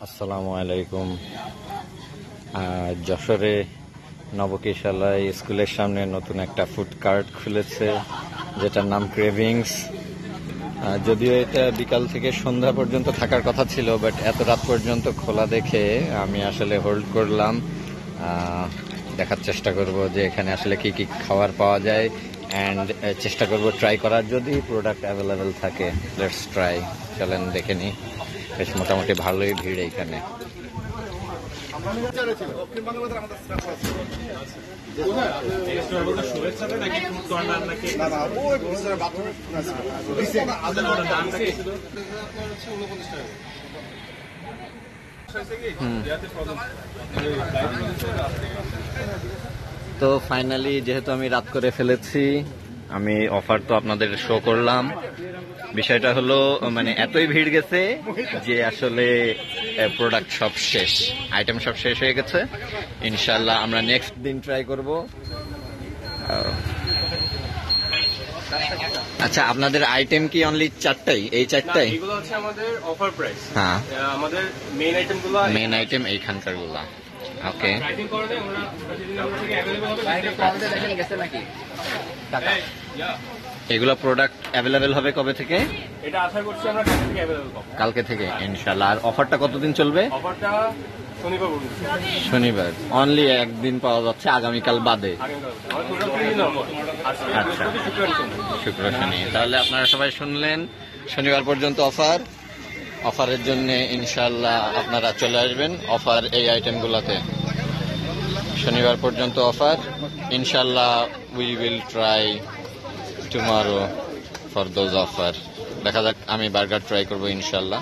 আসসালামু আলাইকুম। যশোরে নবকিশালায় স্কুলের সামনে নতুন একটা ফুড কার্ট খুলেছে, যেটার নাম ক্রেভিংস। যদিও এটা বিকাল থেকে সন্ধ্যা পর্যন্ত থাকার কথা ছিল, বাট এত রাত পর্যন্ত খোলা দেখে আমি আসলে হোল্ড করলাম। দেখার চেষ্টা করব যে এখানে আসলে কি কি খাবার পাওয়া যায়, অ্যান্ড চেষ্টা করব ট্রাই করার, যদি প্রোডাক্ট অ্যাভেলেবেল থাকে। লেটস ট্রাই, চলেন দেখে নিই। বেশ মোটামুটি ভালোই ভিড় এইখানে। তো ফাইনালি যেহেতু আমি রাত করে ফেলেছি, আমি অফার তো আপনাদের শো করলাম। বিষয়টা হলো মানে এতই ভিড় গেছে যে আসলে প্রোডাক্ট সব শেষ, আইটেম সব শেষ হয়ে গেছে। ইনশাল্লাহ আমরা নেক্সট দিন ট্রাই করব। আচ্ছা, আপনাদের আইটেম কি অনলি চারটাই? এই চারটাই এগুলো হচ্ছে আমাদের অফার প্রাইস। হ্যাঁ, আমাদের মেইন আইটেমগুলো মেইন আইটেম এইখানকার গুলা। ওকে, প্রাইসিং করে দেয় আমরা থেকে अवेलेबल হবে এগুলো প্রোডাক্ট অ্যাভেলেবেল হবে কবে থেকে? এটা আশা করছি আমরা কালকে থেকে अवेलेबल পাবো। কালকে থেকে ইনশাআল্লাহ। আর অফারটা কতদিন চলবে? অফারটা শনিবার পর্যন্ত। শনিবার অনলি একদিন পাওয়া যাচ্ছে, আগামীকাল বাদে। আচ্ছা, শুক্র শনি। তাহলে আপনারা সবাই শুনলেন, শনিবার পর্যন্ত অফার। অফারের জন্য ইনশাআল্লাহ আপনারা চলে আসবেন অফার এই আইটেমগুলোতে। শনিবার পর্যন্ত অফার, ইনশাআল্লাহ we will try tomorrow for those offer. দেখা যাক, আমি বার্গার ট্রাই করবো ইনশাআল্লাহ।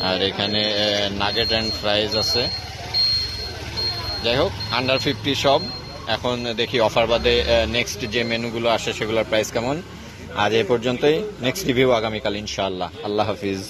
আর এখানে নাগেট অ্যান্ড ফ্রাইজ আছে। যাই হোক, আন্ডার 50 সব। এখন দেখি অফার বাদে নেক্সট যে মেনুগুলো আসে সেগুলোর প্রাইস কেমন। আজ এই পর্যন্তই, নেক্সট রিভিউ আগামীকাল ইনশাআল্লাহ। আল্লাহ হাফিজ।